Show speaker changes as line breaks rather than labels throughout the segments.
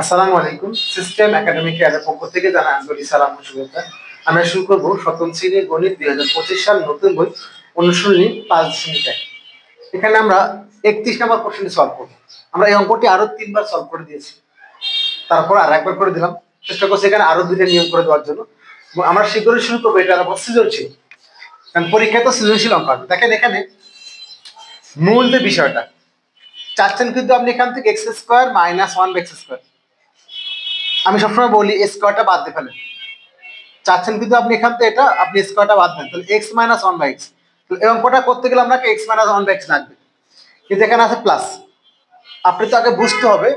আসসালামু আলাইকুম। System academic এর পক্ষ থেকে জানাই আন্তরিক সালাম ও শুভেচ্ছা। আমরা শুরু করব সপ্তম শ্রেণীর গণিত 2025 সাল নতুন বই অনুশীলনী 5.1। এখানে আমরা 31 নম্বর প্রশ্নটি সলভ করব। আমরা এই অঙ্কটি আরো 3বার সলভ করে দিয়েছি, তারপর আর একবার করে দিলাম। চেষ্টা করছি এখানে আরো 2টা নিয়ম করে দেওয়ার জন্য। আমরা শীঘ্রই শুরু করবো। এটা আবার সৃজনশীল, কারণ পরীক্ষায় তো সৃজনশীল অঙ্ক হবে। দেখেন এখানে মূল যে বিষয়টা চাচ্ছেন, কিন্তু আপনি এখান থেকে এক্স স্কোয়ার মাইনাস 1/x²। আমি সবসময় বলি স্কোয়ারটা বাদ দিয়ে ফেলেন। চাচ্ছেন কিন্তু আপনি এখান থেকে এটা আপনি স্কোয়ারটা বাদ দেন, তাহলে এক্স মাইনাস 1/x। এই অঙ্কটা করতে গেলে আপনাকে এক্স মাইনাস 1/x লাগবে, কিন্তু এখানে আছে প্লাস। আপনি তো আগে বুঝতে হবে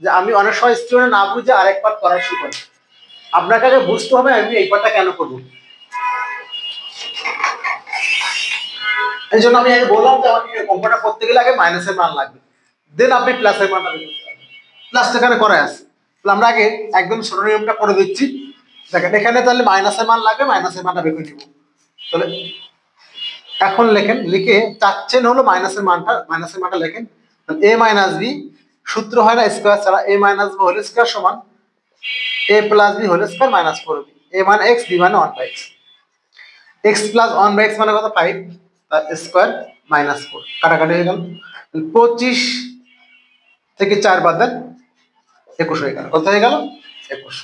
যে আমি অনেক সময় স্টুডেন্ট না বুঝে আরেক পার্ট করা শুরু করি। আপনাকে আগে বুঝতে হবে আমি এই পার্টটা কেন করবো। এই জন্য আমি আগে বললাম যে আমাকে অঙ্কটা করতে গেলে আগে মাইনাসের মান লাগবে, দেন আপনি প্লাসের মানটা বের করতে পারবেন। প্লাসটা এখানে করা আছে, তাহলে আমরা আগে একদম ছোট নিয়মটা করে দিচ্ছি। দেখেন এখানে তাহলে মাইনাসের মান লাগবে, মাইনাসের মানটা বের করে নিব। তাহলে এখন লেখেন, লিখে চাচ্ছেন হলো মাইনাসের মানটা লেখেন। এ মাইনাস বি, সূত্র হয় না স্কোয়ার ছাড়া, a minus b whole square সমান a plus b whole square minus 4b। A মানে এক্স, বি মানে 1/x। এক্স প্লাস 1/x মানে কত? 5, তার স্কোয়ার মাইনাস 4, কাটাকাটি হয়ে গেল। 25 থেকে 4 বাদ দেন, 21 হয়ে গেল। কত হয়ে গেল? 21।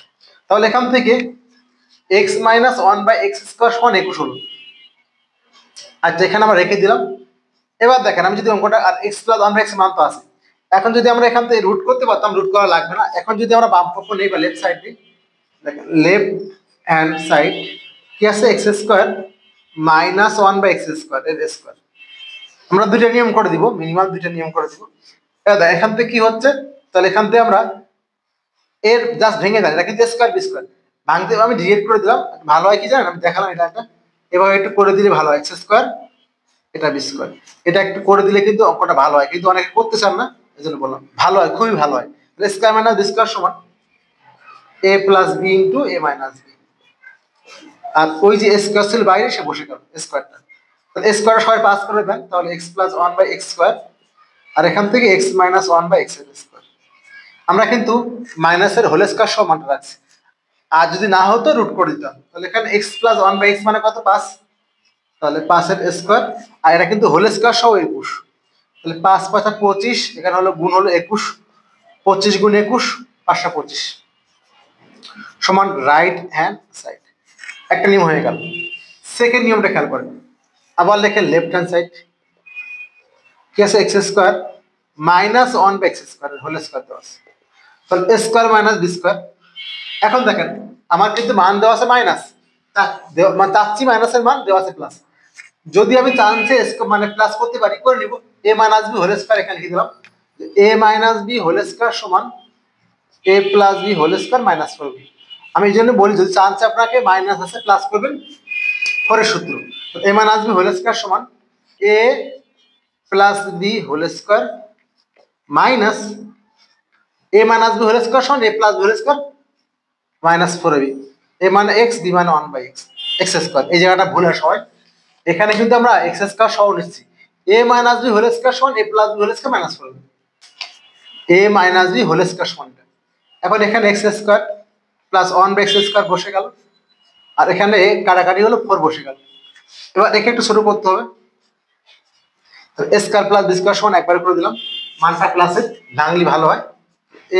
তাহলে এখান থেকে এক্স মাইনাস 1/x² সমান 21 হলো। আচ্ছা, এখানে আমরা রেখে দিলাম। এবার দেখেন আমি যদি অঙ্কটা, আর এক্স প্লাস 1/x মান তো আছে, এখন যদি আমরা এখান থেকে রুট করতে পারতাম, রুট করা লাগবে না। এখন যদি আমরা বাম পক্ষ নেই বা লেফট সাইড নিই, দেখেন লেফট হ্যান্ড সাইড কি আছে? x² মাইনাস 1/x² এর স্কোয়ার। আমরা দুইটা নিয়ম করে দিব, মিনিমাম দুইটা নিয়ম করে দিব। এখান থেকে কি হচ্ছে, তাহলে এখান থেকে আমরা এর জাস্ট ভেঙে দেন, এটা কিন্তু স্কোয়ার বি স্কোয়ার ভাঙতে আমি ডিরেক্ট করে দিলাম। ভালো হয় কি জানেন, আমি দেখালাম এটা একটা, এবার একটু করে দিলে ভালো হয়। x² এটা বি স্কোয়ার, এটা একটু করে দিলে কিন্তু অঙ্কটা ভালো হয়, কিন্তু অনেকে করতে চান না, এই জন্য বললাম ভালো হয়, খুবই ভালো হয়। স্কোয়ার মাইনাস বি স্কোয়ার সমান a plus B into A minus B. আর ওই যে স্কোয়ার ছিল বাইরে, সে বসে গেল স্কোয়ারটা। তাহলে স্কোয়ার সবাই পাস করে দেন, তাহলে এক্স প্লাস 1/x², আর এখান থেকে এক্স মাইনাস 1/x এর স্কোয়ার। আমরা কিন্তু মাইনাসের হোল স্কোয়ার সহ মানটা রাখছি, আর যদি না হতো রুট করে দিতাম। তাহলে এখানে এক্স প্লাস 1/x মানে কত? 5, তাহলে 5 এর স্কোয়ার, আর এটা কিন্তু হোল স্কোয়ার সহ 21। তাহলে 5 5 25, এখানে হলো গুণ হলো 21, 25 গুণ 21 525 সমান রাইট হ্যান্ড সাইড। একটা নিয়ম হয়ে গেল। সেকেন্ড নিয়মটা খেয়াল করেন, আবার লেখেন লেফট হ্যান্ড সাইড কি আছে? x² minus 1/x² whole square দেওয়া আছে, তাহলে স্কোয়ার মাইনাস বি স্কোয়ার। এখন দেখেন আমার কিন্তু মান দেওয়া আছে মাইনাস, মানে চাচ্ছি মাইনাসের মান দেওয়া আছে প্লাস। যদি আমি চান্সে মানে প্লাস করতে পারি, করে নিব। A minus b whole square এখানে লিখে দিলাম, a minus b whole square সমান a plus b whole square minus 4b। আমি এই জন্য বলি, যদি চান্সে আপনাকে মাইনাস আছে প্লাস করবেন, পরের সূত্র a minus b whole square সমান a plus b whole square minus a minus b whole square সমান a plus b whole square minus 4b। A মানে এক্স, বি মানে 1/x, x²। এই জায়গাটা ভুল হয় সবাই, এখানে কিন্তু আমরা x² সহ নিচ্ছি। A minus b whole square সমান a plus b whole square minus 4b, a minus b whole square সমান। এখন এখানে x² প্লাস 1/x² বসে গেল, আর এখানে কাটাকাটি হলো 4 বসে গেল। এবার একে একটু ছোট করতে হবে, স্কোয়ার প্লাস বি স্কোয়ার সমান একবার করে দিলাম, মানটা প্লাসে ভাঙলি ভালো হয়।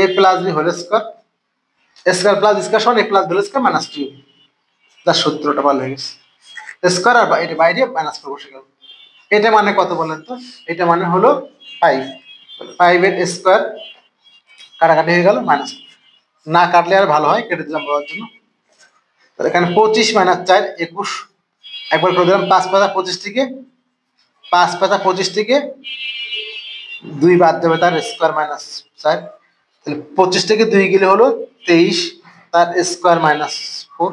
A plus b whole square, square plus square সমান a plus b whole square minus 2। তার সূত্রটা ভালো হয়ে গেছে, স্কোয়ার আর এটা বাইরে মাইনাস 4 বসে গেল। এটা মানে কত বলেন তো? এটা মানে হলো 5, 5 এর স্কোয়ার কাটাকাটি হয়ে গেল, মাইনাস না কাটলে আর ভালো হয়, কেটে দিলাম বলার জন্য। এখানে 25 মাইনাস 4 21, একবার করে দিলাম। 5 5 25 থেকে 5 5 25 থেকে 2 বাদ দেবে, তার স্কোয়ার মাইনাস 4। তাহলে 25 থেকে 2 গেলে হলো 23, তার স্কোয়ার মাইনাস 4।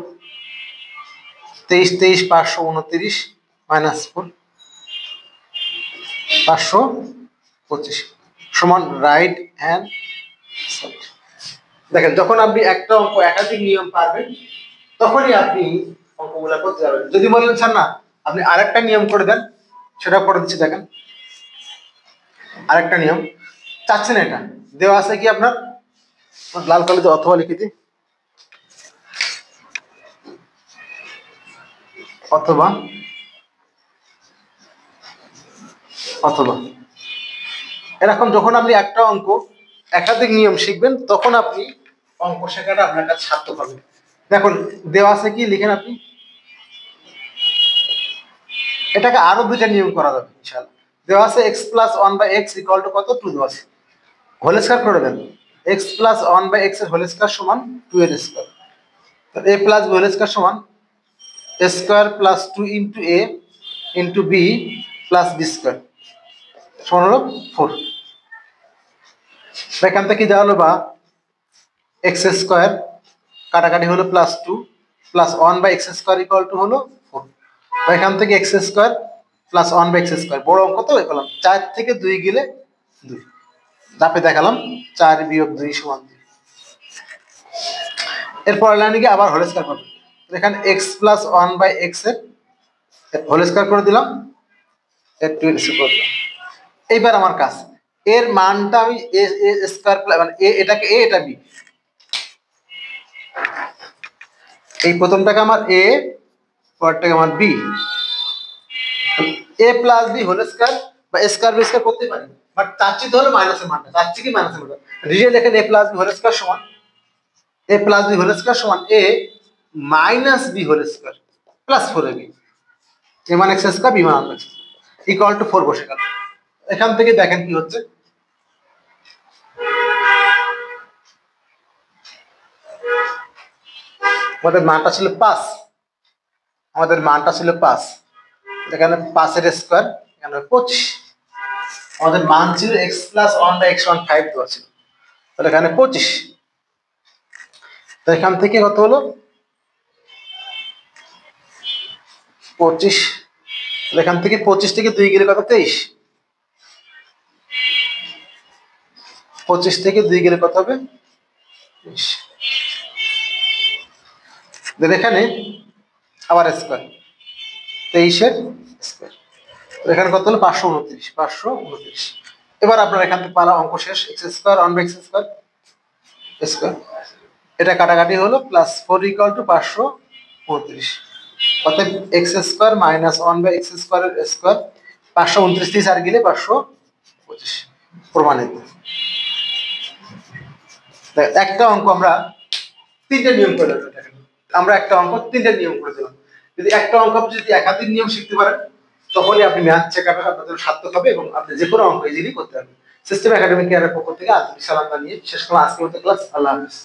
23 23 529 মাইনাস 4 525 সমান রাইট হ্যান্ড সাইড। দেখেন যখন আপনি একটা অঙ্ক একাধিক নিয়ম পারবেন, তখনই আপনি অঙ্কগুলা করতে যাবেন। যদি বলেন স্যার না আপনি আরেকটা নিয়ম করে দেন, সেটা করে দিচ্ছি। দেখেন আরেকটা নিয়ম চাচ্ছেন, এটা দেওয়া আছে কি আপনার লাল কালিতে অথবা লিখে দিই, অথবা অথবা এরকম যখন আপনি একটা অঙ্ক একাধিক নিয়ম শিখবেন তখন আপনি অঙ্ক শেখাটা আপনার কাছে সার্থক হবে। দেখুন দেওয়া আছে কি, লিখেন আপনি, এটাকে আরো দুইটা নিয়ম করা যাবে ইনশাআল্লাহ। দেওয়া আছে x plus one by x equal to কত, 2 দেওয়া আছে, হোল স্কয়ার করে দেন। X plus one by x এর হোল স্কয়ার সমান 2 এর square, a plus b whole square সমান a square plus 2 into a into b plus b square সমান হলো 4। এখান থেকে যা হলো বা এক্স স্কয়ার কাটাকাটি হলো plus 2 plus 1 by x square equal to হলো 4। এখান থেকে x square plus 1 by x square, বড় অঙ্ক তো পেলাম 4 থেকে 2 গেলে 2, দাপে দেখালাম 4 বিয়োগ 2 সমান 2। এরপর লাইনে গিয়ে আবার হোল স্কয়ার করব, এখানে এক্স প্লাস 1 বাই এক্স এর হোল স্কয়ার করে দিলাম, এর 2 এর স্কয়ার করলাম। এইবার আমার কাজ, এর মানটা আমি এ স্কয়ার মানে এ, এটাকে এ, এটা বি, এই প্রথমটাকে আমার এ, পরেরটাকে আমার বি, এ প্লাস বি হোল স্কয়ার বা স্কয়ার বি স্কয়ার করতে পারি, বাট চাচ্ছি তো হলো মাইনাসের মানটা, চাচ্ছি কি মাইনাসের মানটা। রিয়েল এখানে a plus b whole square সমান a plus b whole square সমান a minus b whole square plus 4 a b, a মান এক্স স্কয়ার বি মান এক্স ইকুয়াল টু 4 বসে গেল। এখান থেকে দেখেন কি হচ্ছে, আমাদের মানটা ছিল 5, আমাদের মানটা ছিল 5, এখানে 5 এর স্কয়ার, এখানে 25, আমাদের মান ছিল এক্স প্লাস 1 বাই এক্স সমান 5 দেওয়া ছিল, তাহলে এখানে 25। তো এখান থেকে কত হলো 25, এখান থেকে 25 থেকে 2 গেলে কত 23, 25 থেকে 2 গেলে কত হবে 23। দেন এখানে আবার স্কয়ার 23 এর স্কয়ার, এখানে কত হলো 529, 529। এবার আপনার এখান থেকে পালা অঙ্ক শেষ, x square 1 by x square square, এটা কাটাকাটি হলো প্লাস 4 ইকুয়াল টু 529, অতএব x square minus 1 by x স্কয়ারের স্কয়ার, 529 থেকে 4 গেলে 525 প্রমাণিত। একটা অঙ্ক আমরা 3টে নিয়ম করে দিলাম, আমরা একটা অঙ্ক 3টে নিয়ম করে দিলাম। যদি একটা অঙ্ক আপনি যদি একাধিক নিয়ম শিখতে পারেন তখনই আপনি ম্যাথ শেখাটা আপনাদের সার্থক হবে এবং আপনি যে কোনো অঙ্ক ইজিলি করতে পারবেন। সিস্টেম একাডেমিক কেয়ারের পক্ষ থেকে আজ সালাম জানিয়ে শেষ করলাম আজকের মতো ক্লাস। আল্লাহ হাফেজ।